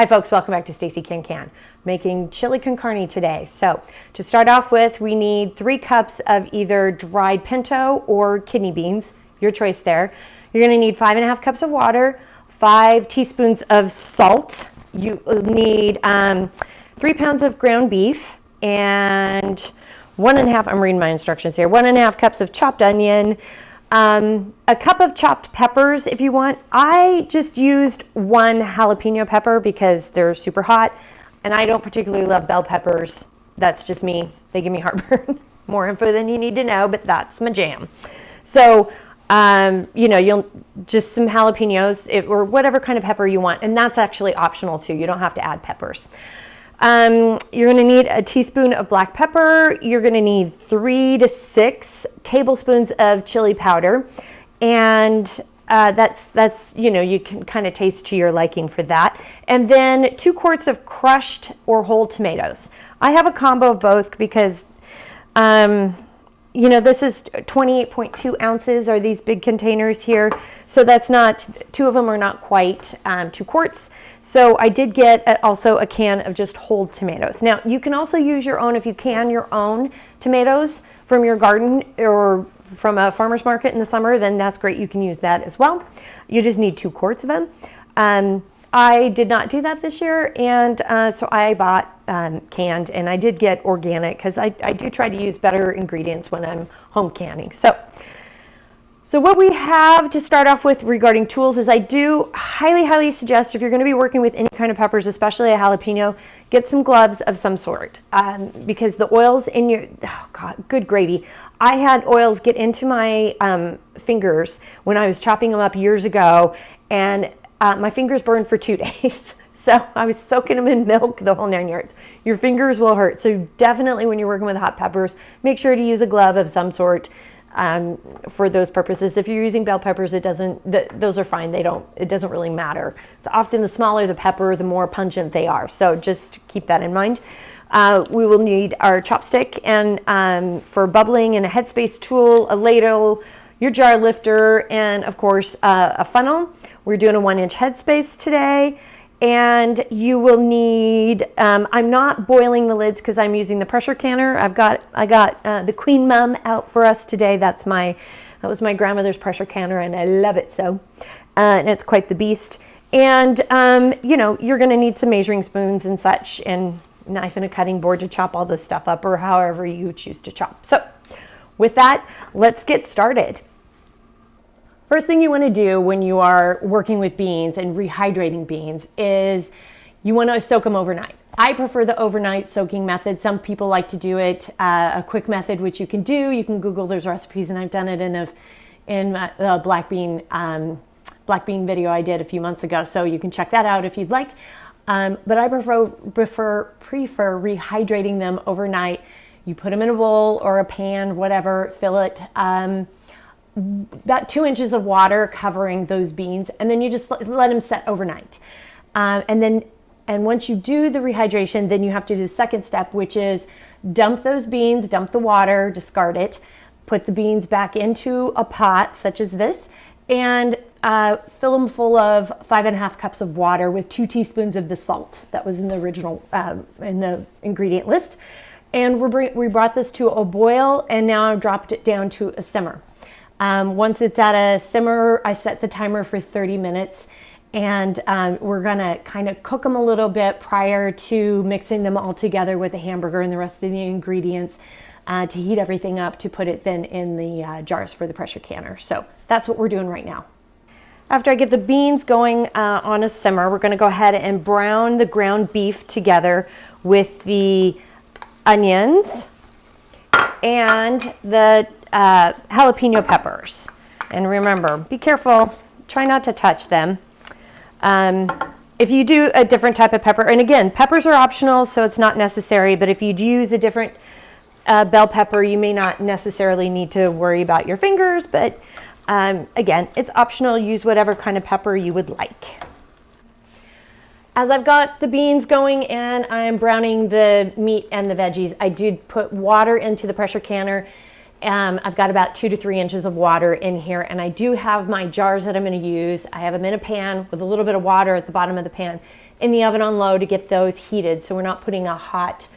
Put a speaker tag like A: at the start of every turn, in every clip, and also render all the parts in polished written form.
A: Hi folks, welcome back to Stacey Can, making chili con carne today. So to start off with, we need 3 cups of either dried pinto or kidney beans, your choice there. You're gonna need 5.5 cups of water, 5 teaspoons of salt. You need 3 pounds of ground beef and 1.5, I'm reading my instructions here, 1.5 cups of chopped onion, a cup of chopped peppers if you want. I just used 1 jalapeno pepper because they're super hot, and I don't particularly love bell peppers. That's just me. They give me heartburn. More info than you need to know, but that's my jam. So, you'll just some jalapenos or whatever kind of pepper you want, and that's actually optional too. You don't have to add peppers. You're going to need a teaspoon of black pepper. You're going to need 3 to 6 tablespoons of chili powder. And that's you can kind of taste to your liking for that. And then 2 quarts of crushed or whole tomatoes. I have a combo of both because, this is 28.2 ounces are these big containers here. So that's not, 2 of them are not quite 2 quarts. So I did get also a can of just whole tomatoes. Now you can also use your own, if you can, your own tomatoes from your garden or from a farmer's market in the summer, then that's great. You can use that as well. You just need 2 quarts of them. I did not do that this year, and so I bought canned, and I did get organic because I do try to use better ingredients when I'm home canning. So what we have to start off with regarding tools is I do highly suggest, if you're going to be working with any kind of peppers, especially a jalapeno, get some gloves of some sort because the oils in your, oh God, good gravy. I had oils get into my fingers when I was chopping them up years ago, and my fingers burned for 2 days. So I was soaking them in milk, the whole 9 yards. Your fingers will hurt. So definitely when you're working with hot peppers, make sure to use a glove of some sort for those purposes. If you're using bell peppers, those are fine. It doesn't really matter. So often the smaller the pepper, the more pungent they are. So just keep that in mind. We will need our chopstick and for bubbling, and a Headspace tool, a ladle, your jar lifter, and of course a funnel. We're doing a 1-inch Headspace today. And you will need, I'm not boiling the lids because I'm using the pressure canner. I got the Queen Mum out for us today. That was my grandmother's pressure canner, and I love it so. And it's quite the beast. And, you're going to need some measuring spoons and such, and knife and a cutting board to chop all this stuff up, or however you choose to chop. So with that, let's get started. First thing you want to do when you are working with beans and rehydrating beans is you want to soak them overnight. I prefer the overnight soaking method. Some people like to do it a quick method, which you can do. You can Google those recipes, and I've done it in my black bean video I did a few months ago. So you can check that out if you'd like. But I prefer rehydrating them overnight. You put them in a bowl or a pan, whatever, fill it. About 2 inches of water covering those beans, and then you just let them set overnight. And once you do the rehydration, then you have to do the second step, which is dump those beans, dump the water, discard it, put the beans back into a pot such as this, and fill them full of 5.5 cups of water with 2 teaspoons of the salt that was in the original in the ingredient list. And we brought this to a boil, and now I've dropped it down to a simmer. Once it's at a simmer, I set the timer for 30 minutes, and we're gonna kind of cook them a little bit prior to mixing them all together with the hamburger and the rest of the ingredients to heat everything up to put it then in the jars for the pressure canner. So that's what we're doing right now. After I get the beans going on a simmer, we're gonna go ahead and brown the ground beef together with the onions and the jalapeno peppers. And remember, be careful, try not to touch them. If you do a different type of pepper, and again, peppers are optional, so it's not necessary, but if you do use a different bell pepper, you may not necessarily need to worry about your fingers, but again, it's optional. Use whatever kind of pepper you would like. As I've got the beans going and I'm browning the meat and the veggies, I did put water into the pressure canner I've got about 2 to 3 inches of water in here, and I do have my jars that I'm going to use. I have them in a pan with a little bit of water at the bottom of the pan in the oven on low to get those heated, so we're not putting a hot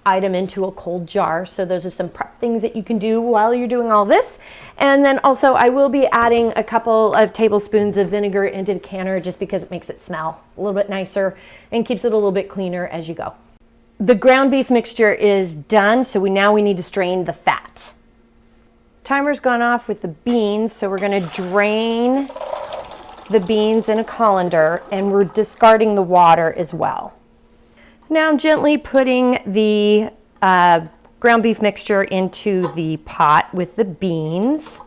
A: item into a cold jar. So those are some prep things that you can do while you're doing all this. And then also I will be adding a couple of tablespoons of vinegar into the canner just because it makes it smell a little bit nicer and keeps it a little bit cleaner as you go. The ground beef mixture is done, so now we need to strain the fat. Timer's gone off with the beans, so we're going to drain the beans in a colander, and we're discarding the water as well. Now I'm gently putting the ground beef mixture into the pot with the beans.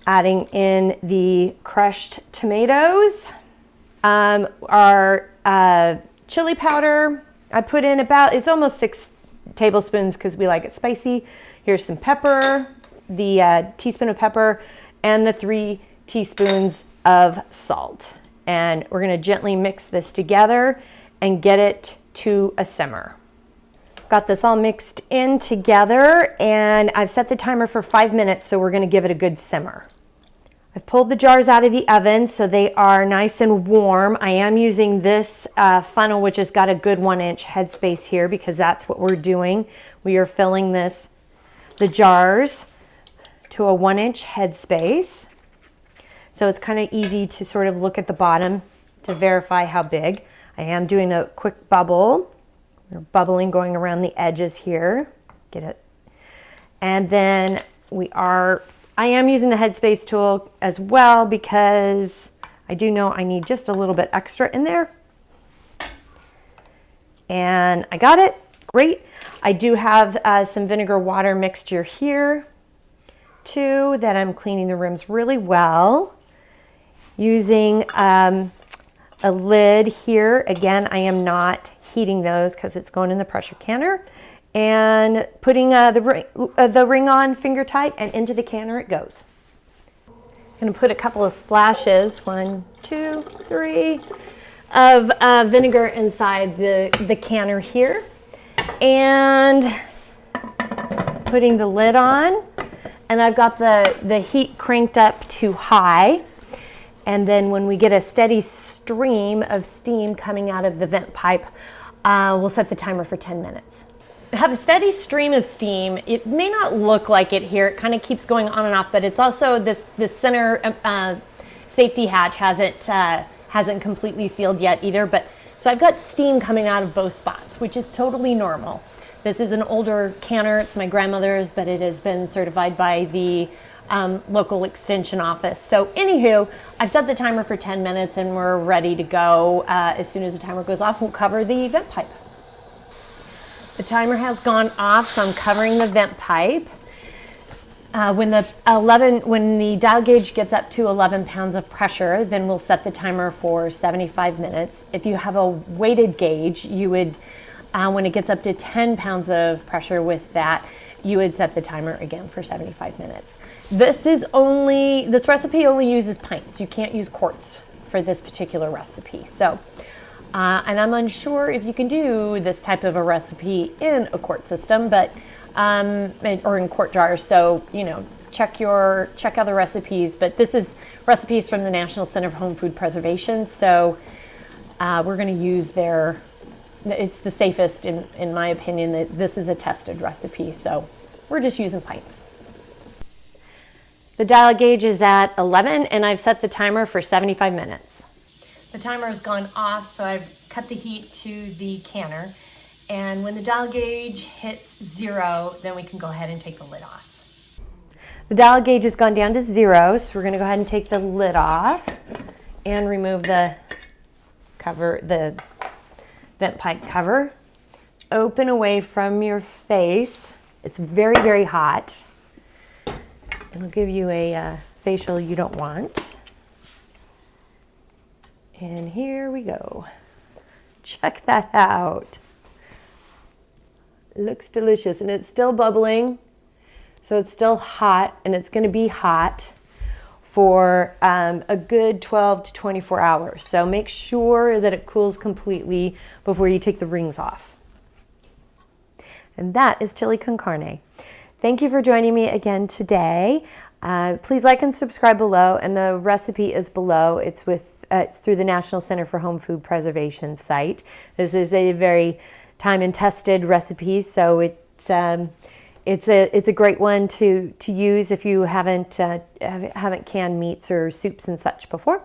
A: Adding in the crushed tomatoes. Our chili powder, I put in about, it's almost 6 tablespoons because we like it spicy. Here's some pepper, the teaspoon of pepper, and the 3 teaspoons of salt. And we're going to gently mix this together and get it to a simmer. Got this all mixed in together, and I've set the timer for 5 minutes, so we're going to give it a good simmer. I've pulled the jars out of the oven so they are nice and warm. I am using this funnel, which has got a good 1-inch headspace here because that's what we're doing. We are filling the jars to a 1-inch headspace. So it's kind of easy to sort of look at the bottom to verify how big. I am doing a quick bubble. We're bubbling going around the edges here. Get it? And then I am using the Headspace tool as well because I do know I need just a little bit extra in there. And I got it. Great. I do have some vinegar water mixture here too that I'm cleaning the rims really well. Using a lid here. Again, I am not heating those because it's going in the pressure canner. And putting the ring on finger tight, and into the canner it goes. I'm going to put a couple of splashes, 1, 2, 3, of vinegar inside the canner here. And putting the lid on. And I've got the heat cranked up to high. And then when we get a steady stream of steam coming out of the vent pipe, we'll set the timer for 10 minutes. Have a steady stream of steam. It may not look like it here. It kind of keeps going on and off, but it's also this center safety hatch hasn't completely sealed yet either. But so I've got steam coming out of both spots, which is totally normal. This is an older canner. It's my grandmother's, but it has been certified by the local extension office. So anywho, I've set the timer for 10 minutes and we're ready to go. As soon as the timer goes off, we'll cover the vent pipe. The timer has gone off, so I'm covering the vent pipe. When the dial gauge gets up to 11 pounds of pressure, then we'll set the timer for 75 minutes. If you have a weighted gauge, you would, when it gets up to 10 pounds of pressure with that, you would set the timer again for 75 minutes. This recipe only uses pints. You can't use quarts for this particular recipe. So, and I'm unsure if you can do this type of a recipe in a quart system, but or in quart jars. So, you know, check other recipes. But this is recipes from the National Center for Home Food Preservation. So we're going to use it's the safest in my opinion. That this is a tested recipe. So we're just using pints. The dial gauge is at 11 and I've set the timer for 75 minutes. The timer has gone off, so I've cut the heat to the canner. And when the dial gauge hits 0, then we can go ahead and take the lid off. The dial gauge has gone down to 0, so we're going to go ahead and take the lid off and remove the cover, the vent pipe cover. Open away from your face. It's very, very hot. It'll give you a facial you don't want. And here we go. Check that out. It looks delicious, and it's still bubbling. So it's still hot, and it's going to be hot for a good 12 to 24 hours. So make sure that it cools completely before you take the rings off. And that is chili con carne. Thank you for joining me again today. Please like and subscribe below, and the recipe is below. It's through the National Center for Home Food Preservation site. This is a very time and tested recipe, so it's a great one to use if you haven't canned meats or soups and such before.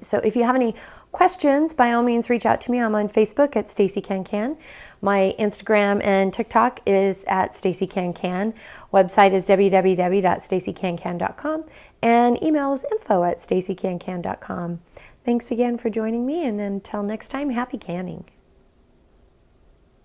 A: So if you have any questions, by all means reach out to me. I'm on Facebook at Stacey Can Can. My Instagram and TikTok is at Stacey Can Can. Website is www.staceycancan.com, and email is info@staceycancan.com. Thanks again for joining me, and until next time, happy canning.